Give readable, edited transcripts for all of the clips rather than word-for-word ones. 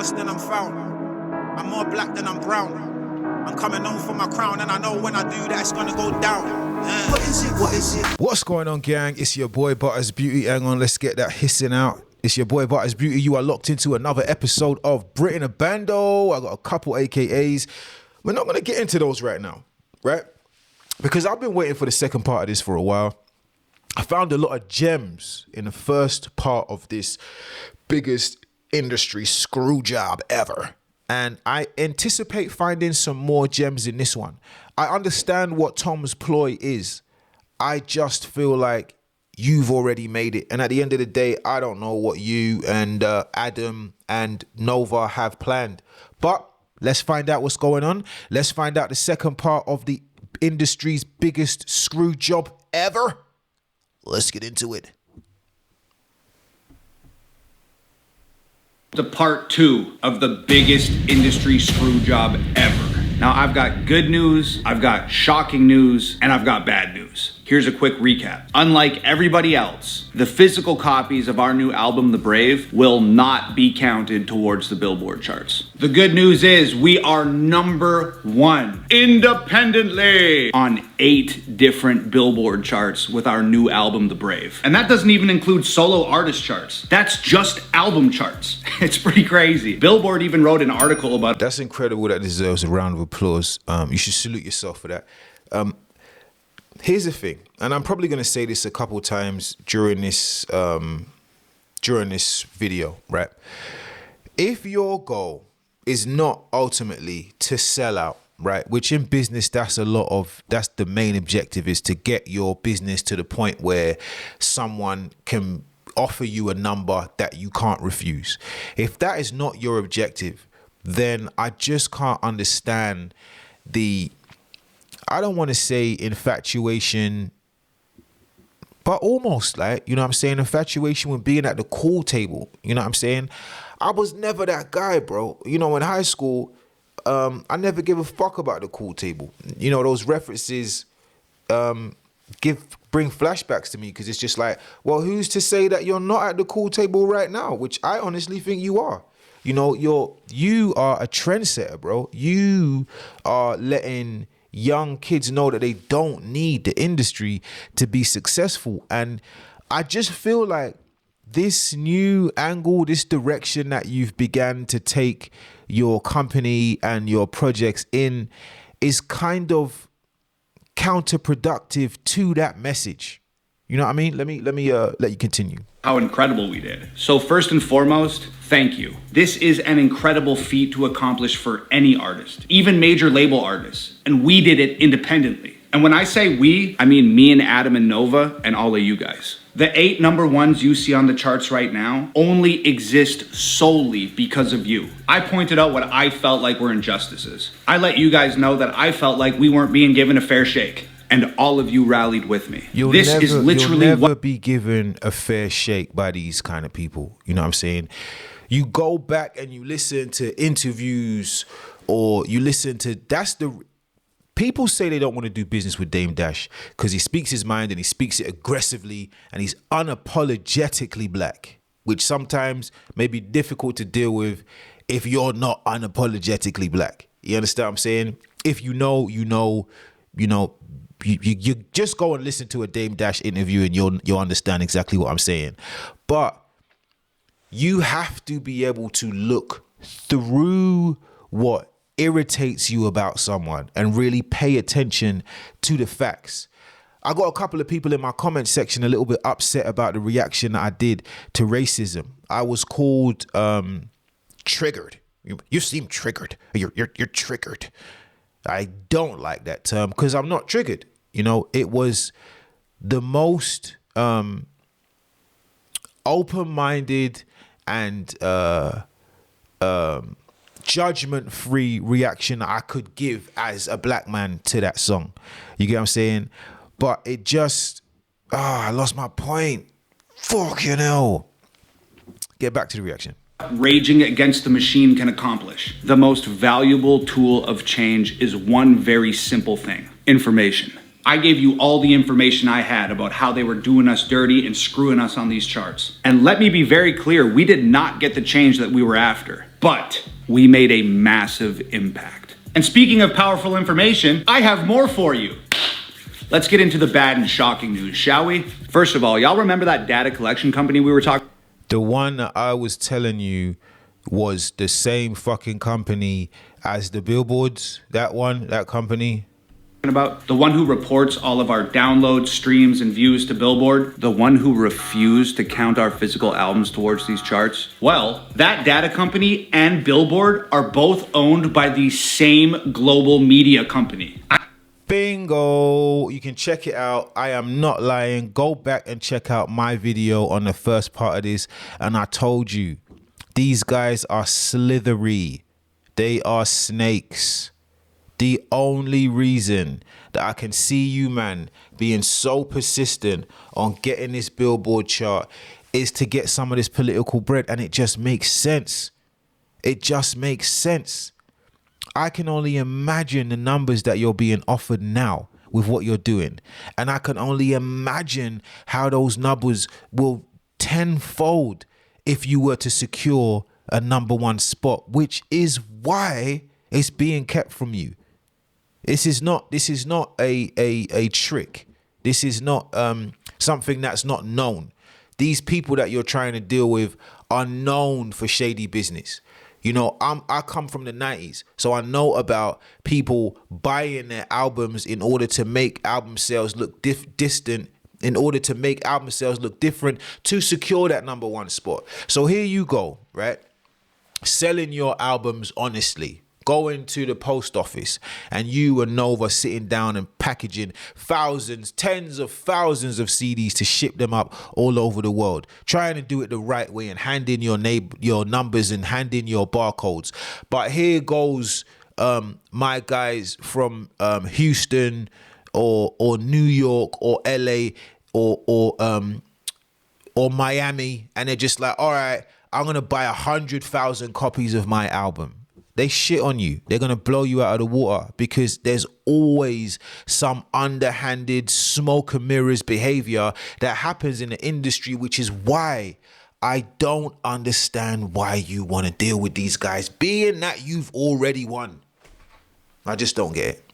lost than I'm found. I'm more black than I'm brown. I'm coming home for my crown, and I know when I do that, it's gonna go down. What is it? What is it? What's going on, gang? It's your boy Butters Beauty. Hang on, let's get that hissing out. It's your boy Butters Beauty. You are locked into another episode of BRIT IN THA BANDO. I got a couple AKAs. We're not gonna get into those right now, right? Because I've been waiting for the second part of this for a while. I found a lot of gems in the first part of this biggest industry screw job ever. And I anticipate finding some more gems in this one. I understand what Tom's ploy is. I just feel like you've already made it. And at the end of the day, I don't know what you and Adam and Nova have planned. But let's find out what's going on. Let's find out the second part of the industry's biggest screw job ever. Let's get into it. The part 2 of the biggest industry screw job ever. Now I've got good news, I've got shocking news, and I've got bad news. Here's a quick recap. Unlike everybody else, the physical copies of our new album, The Brave, will not be counted towards the Billboard charts. The good news is we are #1 independently on 8 different Billboard charts with our new album, The Brave. And that doesn't even include solo artist charts. That's just album charts. It's pretty crazy. Billboard even wrote an article about... That's incredible. That deserves a round of applause. You should salute yourself for that. Here's the thing, and I'm probably going to say this a couple times during this video, right? If your goal is not ultimately to sell out, right, which in business that's the main objective, is to get your business to the point where someone can offer you a number that you can't refuse. If that is not your objective, then I just can't understand I don't want to say infatuation, but almost like, you know what I'm saying, infatuation with being at the cool table. You know what I'm saying? I was never that guy, bro. You know, in high school, I never give a fuck about the cool table. You know, those references bring flashbacks to me, because it's just like, well, who's to say that you're not at the cool table right now? Which I honestly think you are. You know, you are a trendsetter, bro. You are letting young kids know that they don't need the industry to be successful. And I just feel like this new angle, this direction that you've began to take your company and your projects in, is kind of counterproductive to that message. You know what I mean? Let me let you continue. How incredible we did. So first and foremost, thank you. This is an incredible feat to accomplish for any artist, even major label artists. And we did it independently. And when I say we, I mean me and Adam and Nova and all of you guys. The 8 #1s you see on the charts right now only exist solely because of you. I pointed out what I felt like were injustices. I let you guys know that I felt like we weren't being given a fair shake. And all of you rallied with me. You'll never be given a fair shake by these kind of people. You know what I'm saying? You go back and you listen to interviews, or you listen to, people say they don't want to do business with Dame Dash because he speaks his mind and he speaks it aggressively and he's unapologetically black, which sometimes may be difficult to deal with if you're not unapologetically black. You understand what I'm saying? If you know, you know, you just go and listen to a Dame Dash interview and you'll understand exactly what I'm saying. But you have to be able to look through what irritates you about someone and really pay attention to the facts. I got a couple of people in my comment section a little bit upset about the reaction that I did to racism. I was called triggered. You seem triggered. You're triggered. I don't like that term because I'm not triggered. You know, it was the most open-minded and judgment-free reaction I could give as a black man to that song. You get what I'm saying? But it just, I lost my point. Fucking hell. Get back to the reaction. Raging against the machine can accomplish. The most valuable tool of change is one very simple thing: information. I gave you all the information I had about how they were doing us dirty and screwing us on these charts. And let me be very clear, we did not get the change that we were after, but we made a massive impact. And speaking of powerful information, I have more for you. Let's get into the bad and shocking news, shall we? First of all, y'all remember that data collection company we were talking? The one that I was telling you was the same fucking company as the billboards. That one, that company. About the one who reports all of our downloads, streams, and views to Billboard, the one who refused to count our physical albums towards these charts. Well, that data company and Billboard are both owned by the same global media company. Bingo. You can check it out. I am not lying. Go back and check out my video on the first part of this. And I told you, these guys are slithery. They are snakes. The only reason that I can see you, man, being so persistent on getting this Billboard chart is to get some of this political bread, and it just makes sense. It just makes sense. I can only imagine the numbers that you're being offered now with what you're doing. And I can only imagine how those numbers will tenfold if you were to secure a #1 spot, which is why it's being kept from you. This is not a trick. This is not something that's not known. These people that you're trying to deal with are known for shady business. You know, I come from the 90s, so I know about people buying their albums in order to make album sales look distant, in order to make album sales look different, to secure that #1 spot. So here you go, right? Selling your albums honestly. Going to the post office and you and Nova sitting down and packaging thousands, tens of thousands of CDs to ship them up all over the world. Trying to do it the right way and hand in your numbers and hand in your barcodes. But here goes my guys from Houston or New York or LA or Miami, and they're just like, all right, I'm gonna buy 100,000 copies of my album. They shit on you. They're going to blow you out of the water because there's always some underhanded smoke and mirrors behavior that happens in the industry, which is why I don't understand why you want to deal with these guys, being that you've already won. I just don't get it.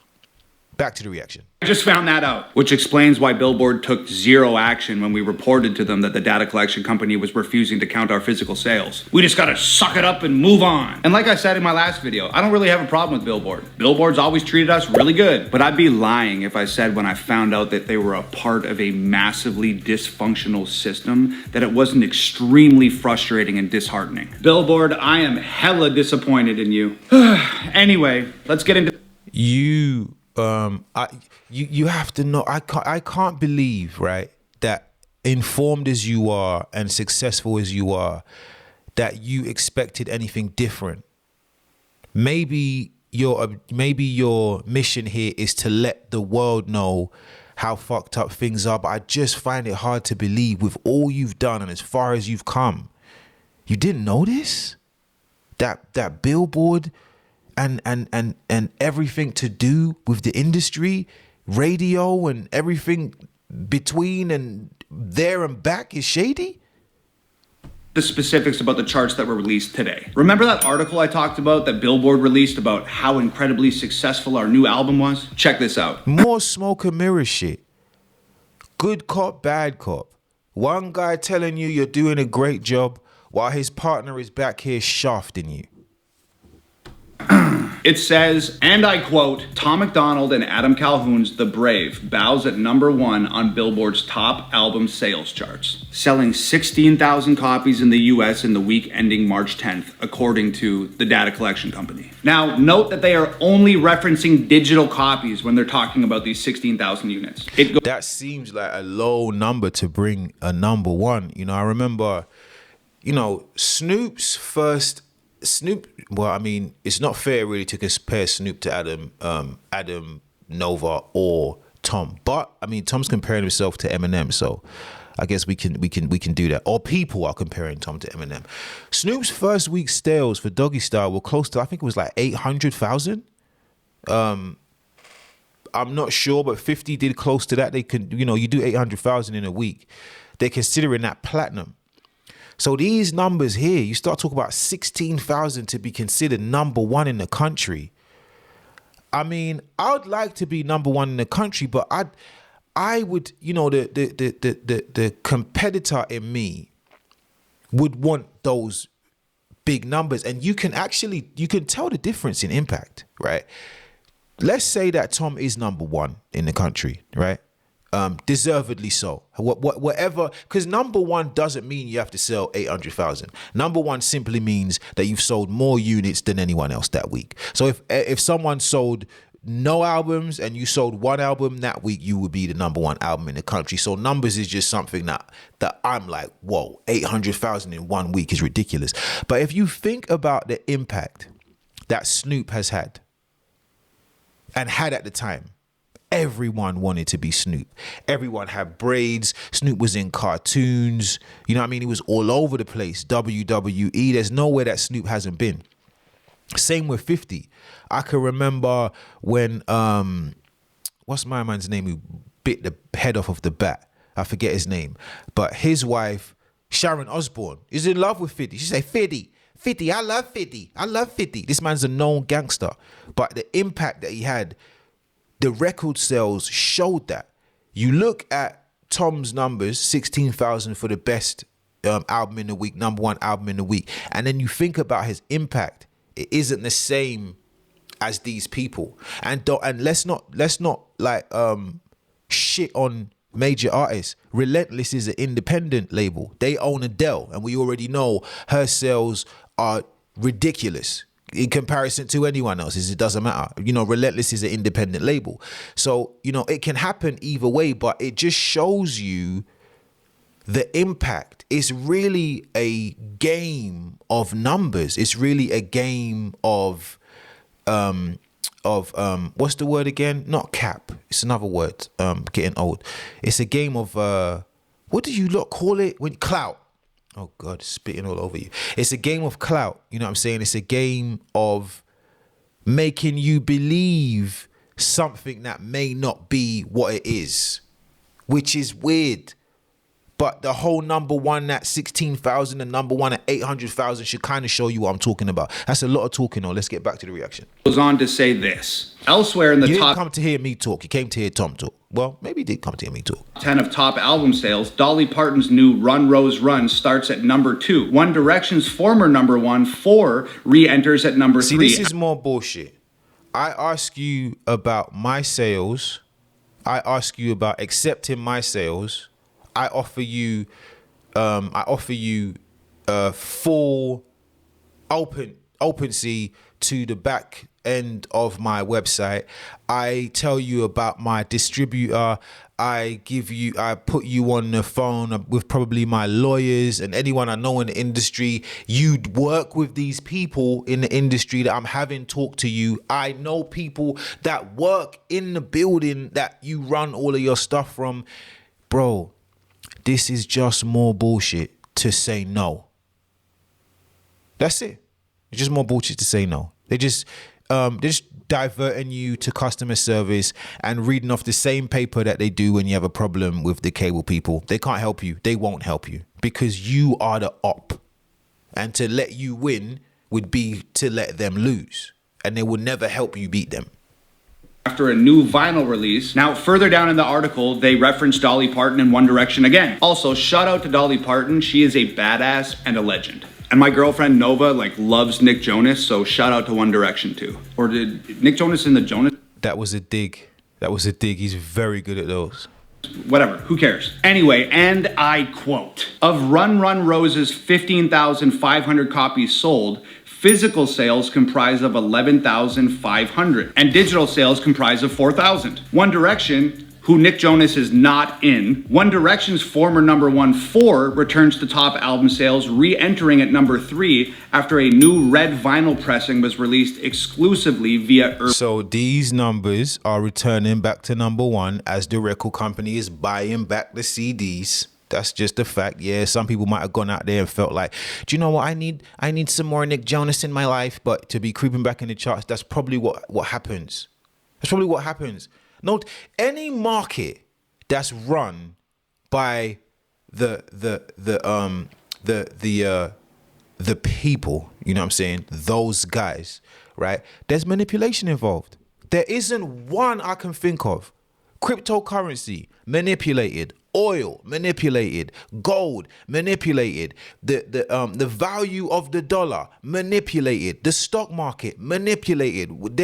Back to the reaction. I just found that out, which explains why Billboard took zero action when we reported to them that the data collection company was refusing to count our physical sales. We just gotta suck it up and move on. And like I said in my last video, I don't really have a problem with Billboard. Billboard's always treated us really good, but I'd be lying if I said when I found out that they were a part of a massively dysfunctional system that it wasn't extremely frustrating and disheartening. Billboard, I am hella disappointed in you. Anyway, let's get into... You have to know, I can't believe, right, that informed as you are and successful as you are, that you expected anything different. Maybe your mission here is to let the world know how fucked up things are, but I just find it hard to believe with all you've done and as far as you've come, you didn't know this? That Billboard and everything to do with the industry, radio and everything between and there and back is shady? The specifics about the charts that were released today. Remember that article I talked about that Billboard released about how incredibly successful our new album was? Check this out. More smoke and mirror shit. Good cop, bad cop. One guy telling you you're doing a great job while his partner is back here shafting you. It says, and I quote, Tom MacDonald and Adam Calhoun's The Brave bows at #1 on Billboard's top album sales charts, selling 16,000 copies in the US in the week ending March 10th, according to the data collection company. Now, note that they are only referencing digital copies when they're talking about these 16,000 units. That seems like a low number to bring a #1. You know, I remember, you know, well, I mean, it's not fair really to compare Snoop to Adam, Nova, or Tom. But I mean, Tom's comparing himself to Eminem, so I guess we can do that. Or people are comparing Tom to Eminem. Snoop's first week sales for Doggy Style were close to, I think it was like 800,000. I'm not sure, but 50 did close to that. They can, you know, you do 800,000 in a week. They're considering that platinum. So these numbers here, you start talking about 16,000 to be considered number one in the country. I mean, I would like to be number one in the country, but I would, you know, the competitor in me would want those big numbers. And you can tell the difference in impact, right? Let's say that Tom is number one in the country, right? Deservedly so. Whatever, because number one doesn't mean you have to sell 800,000. Number one simply means that you've sold more units than anyone else that week. So if someone sold no albums and you sold one album that week, you would be the number one album in the country. So numbers is just something that I'm like, whoa, 800,000 in 1 week is ridiculous. But if you think about the impact that Snoop has had and had at the time, everyone wanted to be Snoop. Everyone had braids. Snoop was in cartoons. You know what I mean? He was all over the place. WWE. There's nowhere that Snoop hasn't been. Same with 50. I can remember when, what's my man's name who bit the head off of the bat? I forget his name. But his wife, Sharon Osbourne, is in love with 50. She say, 50, I love 50. I love 50. This man's a known gangster. But the impact that he had, the record sales showed that. You look at Tom's numbers, 16,000 for the best album in the week, number one album in the week. And then you think about his impact. It isn't the same as these people. And let's not like shit on major artists. Relentless is an independent label. They own Adele, and we already know her sales are ridiculous in comparison to anyone else's. It doesn't matter. You know, Relentless is an independent label. So, you know, it can happen either way, but it just shows you the impact. It's really a game of numbers. It's really a game of what's the word again? Not cap. It's another word. Getting old. It's a game of what do you lot call it? When clout. Oh God, spitting all over you. It's a game of clout. You know what I'm saying? It's a game of making you believe something that may not be what it is, which is weird. But the whole number one at 16,000 and number one at 800,000 should kind of show you what I'm talking about. That's a lot of talking on. Let's get back to the reaction. Goes on to say this. Elsewhere in the You top... didn't come to hear me talk. You came to hear Tom talk. Well, maybe he did come to hear me talk. 10 of top album sales, Dolly Parton's new Run Rose Run starts at number 2. One Direction's former number 1, 4, re-enters at number 3. See, this is more bullshit. I ask you about my sales. I ask you about accepting my sales. I offer you full opency to the back end of my website. I tell you about my distributor. I put you on the phone with probably my lawyers and anyone I know in the industry. You'd work with these people in the industry that I'm having talk to you. I know people that work in the building that you run all of your stuff from. Bro, this is just more bullshit to say no. That's it. It's just more bullshit to say no. They're just diverting you to customer service and reading off the same paper that they do when you have a problem with the cable people. They can't help you. They won't help you because you are the op. And to let you win would be to let them lose. And they will never help you beat them. After a new vinyl release. Now, further down in the article, they reference Dolly Parton and One Direction again. Also, shout out to Dolly Parton. She is a badass and a legend. And my girlfriend Nova loves Nick Jonas, so shout out to One Direction too. Or did Nick Jonas in the Jonas? That was a dig. He's very good at those. Whatever, who cares? Anyway, and I quote, of Run Run Rose's 15,500 copies sold, physical sales comprise of 11,500 and digital sales comprise of 4,000. One Direction, who Nick Jonas is not in, One Direction's former number 1, 4, returns to top album sales, re-entering at number 3 after a new red vinyl pressing was released exclusively via... So these numbers are returning back to number 1 as the record company is buying back the CDs. That's just a fact. Yeah, some people might have gone out there and felt like, do you know what? I need some more Nick Jonas in my life. But to be creeping back in the charts, that's probably what happens. That's probably what happens. No, any market that's run by the people, you know what I'm saying? Those guys, right? There's manipulation involved. There isn't one I can think of. Cryptocurrency, manipulated. Oil, manipulated. Gold, manipulated. The value of the dollar, manipulated. The stock market, manipulated.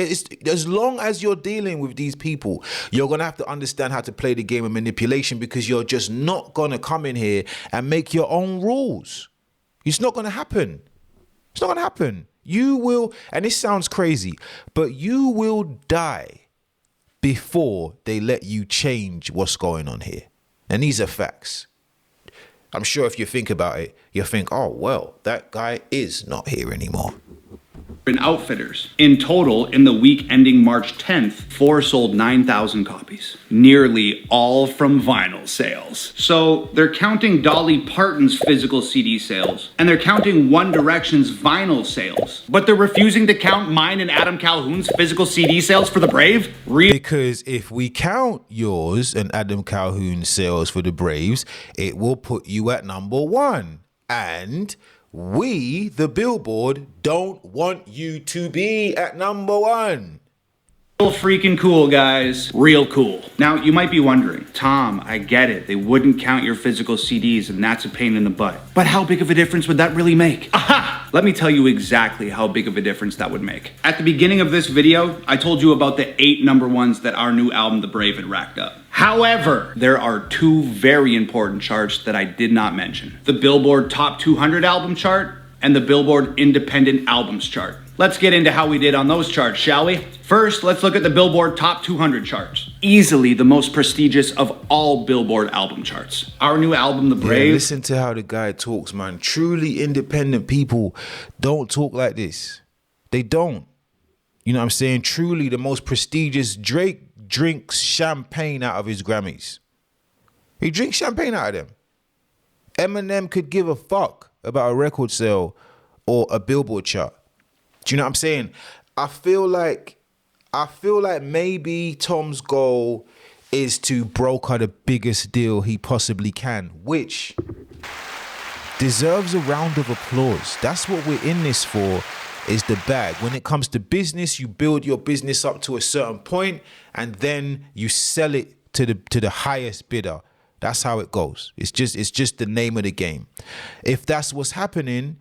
As long as you're dealing with these people, you're going to have to understand how to play the game of manipulation, because you're just not going to come in here and make your own rules. It's not going to happen. It's not going to happen. You will, and this sounds crazy, but you will die before they let you change what's going on here. And these are facts. I'm sure if you think about it, you'll think, oh, well, that guy is not here anymore. In outfitters. In total, in the week ending March 10th, 4 sold 9,000 copies. Nearly all from vinyl sales. So they're counting Dolly Parton's physical CD sales, and they're counting One Direction's vinyl sales. But they're refusing to count mine and Adam Calhoun's physical CD sales for the Brave? Because if we count yours and Adam Calhoun's sales for the Braves, it will put you at #1. And we, the Billboard, don't want you to be at #1. Real freaking cool, guys. Real cool. Now, you might be wondering, Tom, I get it. They wouldn't count your physical CDs, and that's a pain in the butt. But how big of a difference would that really make? Aha! Let me tell you exactly how big of a difference that would make. At the beginning of this video, I told you about the 8 #1s that our new album, The Brave, had racked up. However, there are 2 very important charts that I did not mention. The Billboard Top 200 album chart and the Billboard Independent Albums chart. Let's get into how we did on those charts, shall we? First, let's look at the Billboard Top 200 charts. Easily the most prestigious of all Billboard album charts. Our new album, The Brave. Yeah, listen to how the guy talks, man. Truly independent people don't talk like this. They don't. You know what I'm saying? Truly the most prestigious. Drake drinks champagne out of his Grammys. He drinks champagne out of them. Eminem could give a fuck about a record sale or a Billboard chart. Do you know what I'm saying? I feel like maybe Tom's goal is to broker the biggest deal he possibly can, which deserves a round of applause. That's what we're in this for, is the bag. When it comes to business, you build your business up to a certain point and then you sell it to the highest bidder. That's how it goes. It's just the name of the game. If that's what's happening,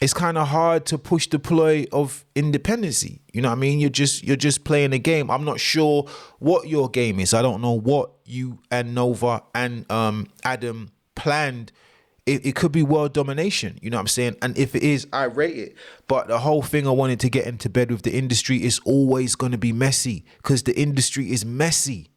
it's kind of hard to push the ploy of independency. You know what I mean? You're just playing a game. I'm not sure what your game is. I don't know what you and Nova and Adam planned. It could be world domination. You know what I'm saying? And if it is, I rate it. But the whole thing I wanted to get into bed with the industry is always going to be messy, because the industry is messy.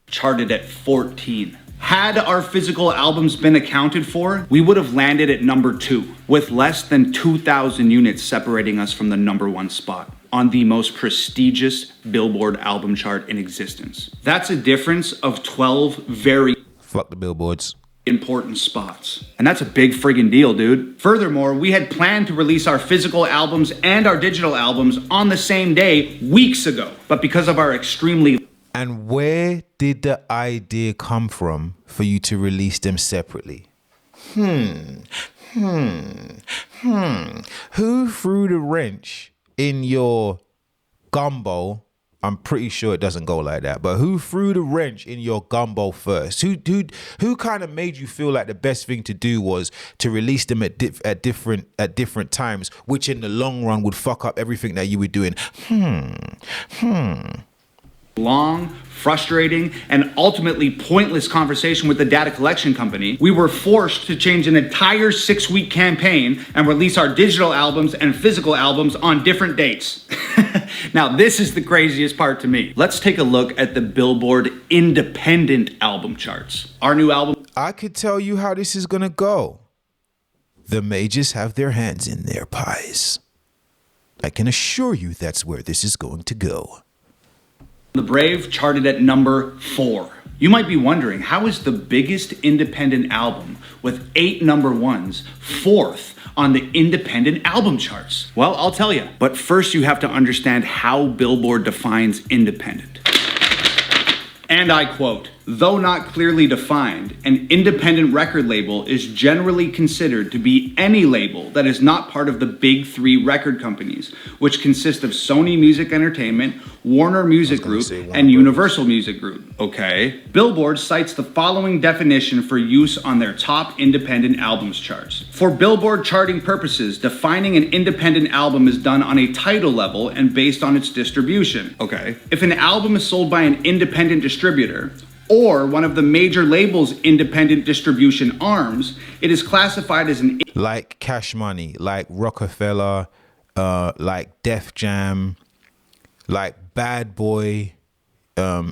Charted at 14. Had our physical albums been accounted for, we would have landed at #2, with less than 2,000 units separating us from the #1 spot on the most prestigious Billboard album chart in existence. That's a difference of 12 very Fuck the billboards. important spots. And that's a big friggin' deal, dude. Furthermore, we had planned to release our physical albums and our digital albums on the same day weeks ago. But because of our extremely... And where did the idea come from for you to release them separately? Who threw the wrench in your gumbo? I'm pretty sure it doesn't go like that, but who threw the wrench in your gumbo first? Who kind of made you feel like the best thing to do was to release them at different times, which in the long run would fuck up everything that you were doing? Long, frustrating, and ultimately pointless conversation with the data collection company, we were forced to change an entire 6-week campaign and release our digital albums and physical albums on different dates. Now, this is the craziest part to me. Let's take a look at the Billboard Independent Album charts. Our new album... I could tell you how this is gonna go. The majors have their hands in their pies. I can assure you that's where this is going to go. The Brave charted at #4. You might be wondering, how is the biggest independent album with 8 #1s 4th on the independent album charts? Well, I'll tell you. But first you have to understand how Billboard defines independent. And I quote, "Though not clearly defined, an independent record label is generally considered to be any label that is not part of the big three record companies, which consist of Sony Music Entertainment, Warner Music Group, and Universal Music Group." Okay. Billboard cites the following definition for use on their top independent albums charts. For Billboard charting purposes, defining an independent album is done on a title level and based on its distribution. Okay. If an album is sold by an independent distributor, or one of the major labels' independent distribution arms, it is classified as an... Like Cash Money, like Rockefeller, like Def Jam, like Bad Boy.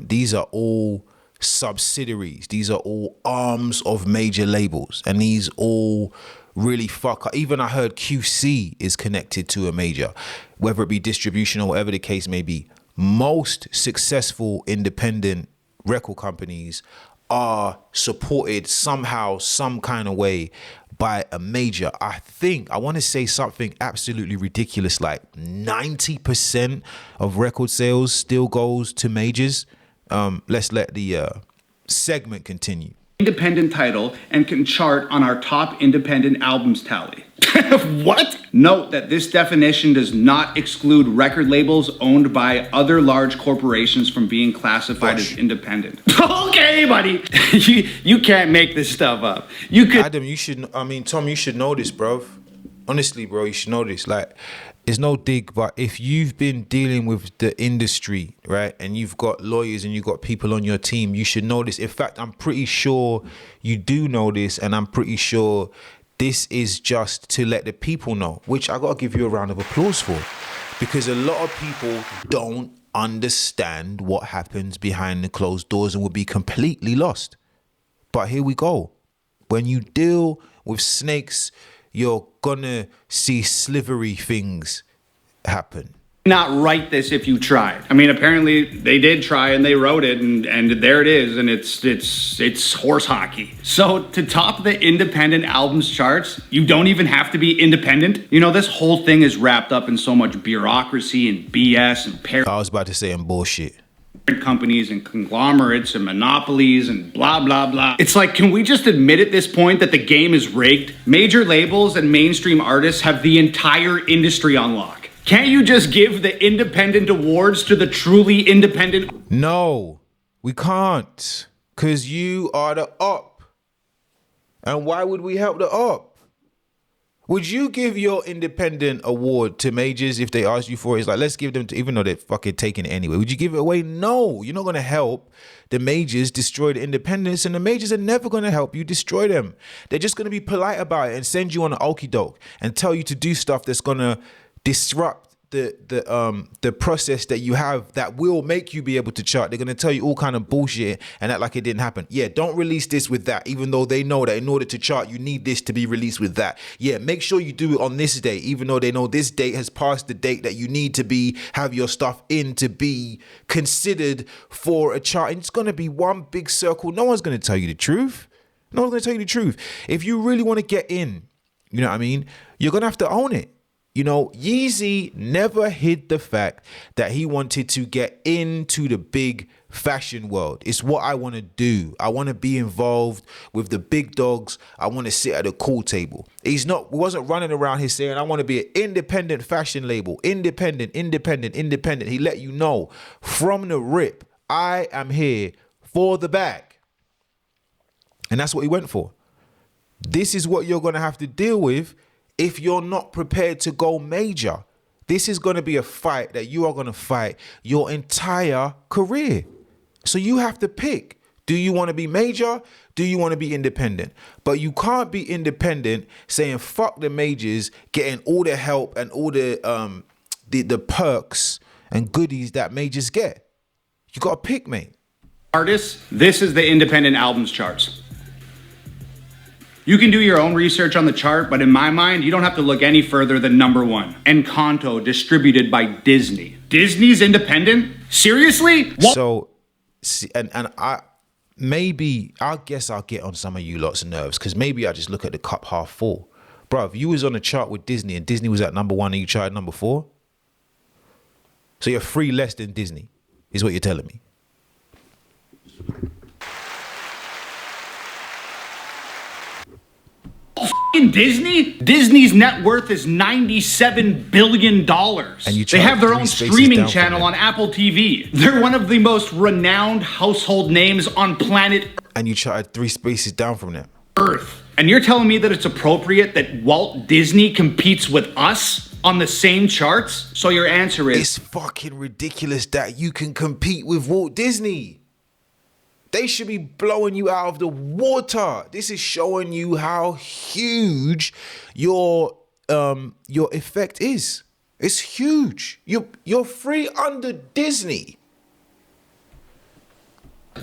These are all subsidiaries. These are all arms of major labels. And these all really fuck up. Even I heard QC is connected to a major, whether it be distribution or whatever the case may be. Most successful independent record companies are supported somehow, some kind of way by a major. I want to say something absolutely ridiculous, like 90% of record sales still goes to majors. Let's let the segment continue. Independent title and can chart on our top independent albums tally. What? Note that this definition does not exclude record labels owned by other large corporations from being classified as independent. Okay, buddy. you can't make this stuff up. You could... Adam, Tom, you should know this, bro. Honestly, bro, you should know this. Like, it's no dig, but if you've been dealing with the industry, right, and you've got lawyers and you've got people on your team, you should know this. In fact, I'm pretty sure you do know this, and I'm pretty sure this is just to let the people know, which I got to give you a round of applause for, because a lot of people don't understand what happens behind the closed doors and will be completely lost. But here we go. When you deal with snakes, you're gonna see slivery things happen. Not write this if you tried. I mean, apparently they did try and they wrote it, and there it is, and it's horse hockey. So to top the independent albums charts, you don't even have to be independent. You know, this whole thing is wrapped up in so much bureaucracy and BS and I was about to say bullshit. Companies and conglomerates and monopolies and blah, blah, blah. It's like, can we just admit at this point that the game is rigged? Major labels and mainstream artists have the entire industry on lock. Can't you just give the independent awards to the truly independent? No, we can't, because you are the op. And why would we help the op? Would you give your independent award to majors if they asked you for it? It's like, let's give them to, even though they're fucking taking it anyway. Would you give it away? No, you're not going to help the majors destroy the independents, and the majors are never going to help you destroy them. They're just going to be polite about it and send you on an okie doke and tell you to do stuff that's going to disrupt the process that you have that will make you be able to chart. They're going to tell you all kind of bullshit and act like it didn't happen. Yeah, don't release this with that, even though they know that in order to chart, you need this to be released with that. Yeah, make sure you do it on this day, even though they know this date has passed the date that you need to have your stuff in to be considered for a chart. And it's going to be one big circle. No one's going to tell you the truth. No one's going to tell you the truth. If you really want to get in, you know what I mean? You're going to have to own it. You know, Yeezy never hid the fact that he wanted to get into the big fashion world. It's what I want to do. I want to be involved with the big dogs. I want to sit at a cool table. He wasn't running around here saying, I want to be an independent fashion label. Independent. He let you know from the rip, I am here for the bag. And that's what he went for. This is what you're going to have to deal with if you're not prepared to go major. This is going to be a fight that you are going to fight your entire career. So you have to pick. Do you want to be major? Do you want to be independent? But you can't be independent saying fuck the majors, getting all the help and all the perks and goodies that majors get. You got to pick, mate. Artists, this is the independent albums charts. You can do your own research on the chart, but in my mind, you don't have to look any further than number one. Encanto, distributed by Disney. Disney's independent? Seriously? What? So, and I guess I'll get on some of you lot's nerves, because maybe I just look at the cup half full. Bro, if you was on a chart with Disney and Disney was at number one and you tried number 4, so you're 3 less than Disney, is what you're telling me. Disney? Disney's net worth is $97 billion. They have their own streaming channel on Apple TV. They're one of the most renowned household names on planet And you charted 3 spaces down from them. Earth. And you're telling me that it's appropriate that Walt Disney competes with us on the same charts? So your answer is... It's fucking ridiculous that you can compete with Walt Disney. They should be blowing you out of the water. This is showing you how huge your effect is. It's huge. You're free under Disney.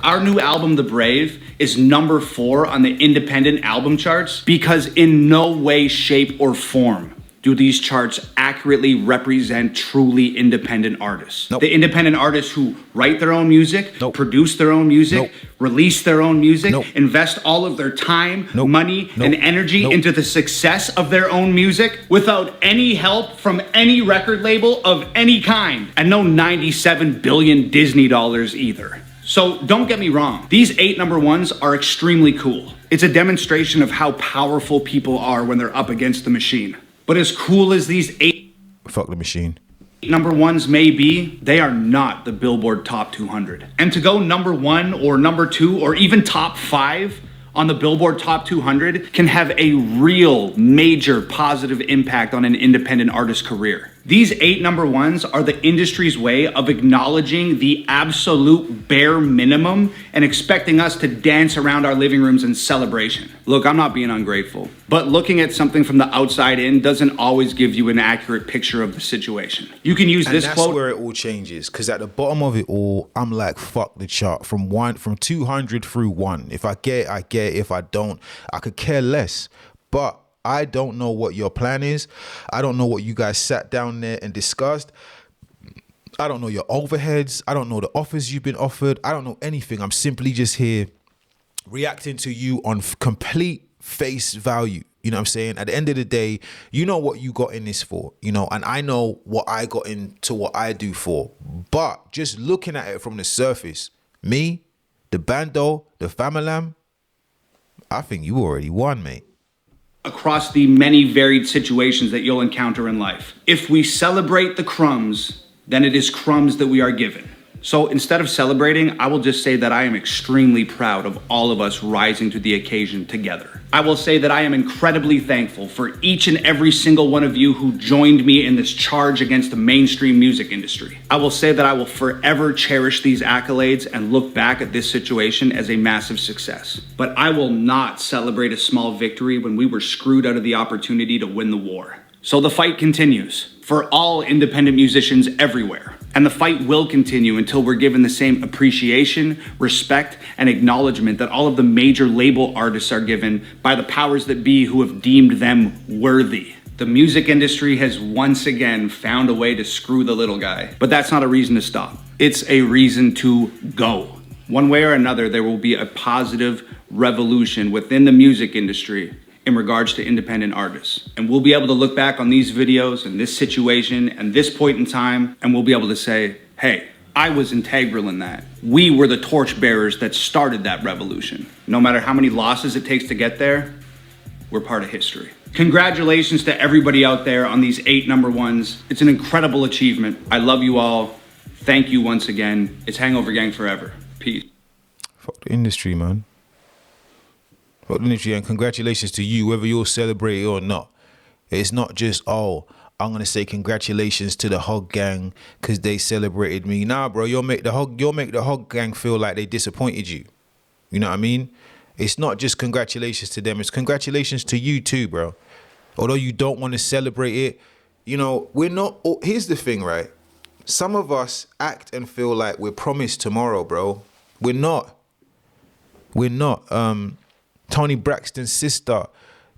Our new album, The Brave, is number 4 on the independent album charts because in no way, shape, or form do these charts accurately represent truly independent artists. Nope. The independent artists who write their own music, Nope. produce their own music, Nope. release their own music, Nope. invest all of their time, Nope. money, Nope. and energy Nope. into the success of their own music without any help from any record label of any kind. And no 97 billion Disney dollars either. So don't get me wrong, these 8 number ones are extremely cool. It's a demonstration of how powerful people are when they're up against the machine. But as cool as these 8 Fuck the machine. number ones may be, they are not the Billboard Top 200. And to go number 1 or number 2 or even top 5 on the Billboard Top 200 can have a real major positive impact on an independent artist's career. These 8 number ones are the industry's way of acknowledging the absolute bare minimum and expecting us to dance around our living rooms in celebration. Look, I'm not being ungrateful, but looking at something from the outside in doesn't always give you an accurate picture of the situation. You can use this that's quote. where it all changes, because at the bottom of it all, I'm like, fuck the chart from 200 through 1. If I get it, I get it. If I don't, I could care less. But I don't know what your plan is. I don't know what you guys sat down there and discussed. I don't know your overheads. I don't know the offers you've been offered. I don't know anything. I'm simply just here reacting to you on complete face value. You know what I'm saying? At the end of the day, you know what you got in this for, you know, and I know what I got into what I do for. But just looking at it from the surface, me, the bando, the famalam, I think you already won, mate. Across the many varied situations that you'll encounter in life. If we celebrate the crumbs, then it is crumbs that we are given. So instead of celebrating, I will just say that I am extremely proud of all of us rising to the occasion together. I will say that I am incredibly thankful for each and every single one of you who joined me in this charge against the mainstream music industry. I will say that I will forever cherish these accolades and look back at this situation as a massive success. But I will not celebrate a small victory when we were screwed out of the opportunity to win the war. So the fight continues for all independent musicians everywhere. And the fight will continue until we're given the same appreciation, respect, and acknowledgement that all of the major label artists are given by the powers that be who have deemed them worthy. The music industry has once again found a way to screw the little guy. But that's not a reason to stop. It's a reason to go. One way or another, there will be a positive revolution within the music industry in regards to independent artists. And we'll be able to look back on these videos and this situation and this point in time, and we'll be able to say, hey, I was integral in that. We were the torchbearers that started that revolution. No matter how many losses it takes to get there, we're part of history. Congratulations to everybody out there on these 8 number ones. It's an incredible achievement. I love you all. Thank you once again. It's Hangover Gang forever. Peace. Fuck the industry, man. Fuck the industry, and congratulations to you, whether you'll celebrate it or not. It's not just, oh, I'm gonna say congratulations to the Hog Gang because they celebrated me. Nah, bro, you'll make the Hog Gang feel like they disappointed you. You know what I mean? It's not just congratulations to them, it's congratulations to you too, bro. Although you don't want to celebrate it, you know, we're not. Here's the thing, right? Some of us act and feel like we're promised tomorrow, bro. We're not. We're not. Tony Braxton's sister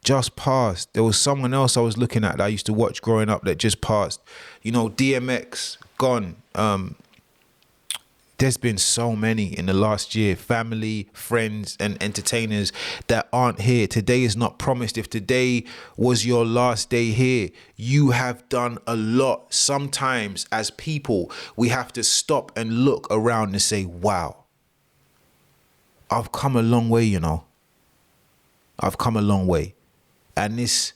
just passed. There was someone else I was looking at that I used to watch growing up that just passed. You know, DMX, gone. There's been so many in the last year, family, friends, and entertainers that aren't here. Today is not promised. If today was your last day here, you have done a lot. Sometimes as people, we have to stop and look around and say, wow, I've come a long way, you know. I've come a long way. And this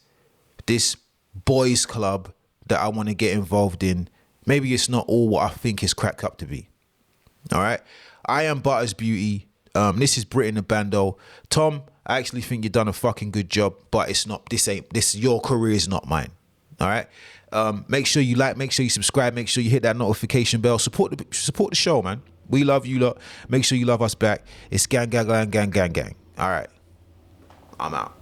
boys club that I want to get involved in, maybe it's not all what I think it's cracked up to be. All right. I am Butters Beauty. This is BRIT in THA BANDO. Tom, I actually think you've done a fucking good job, but it's not, your career is not mine. All right. Make sure you like, make sure you subscribe, make sure you hit that notification bell. Support the show, man. We love you lot. Make sure you love us back. It's gang, gang, gang, gang, gang, gang. All right. I'm out.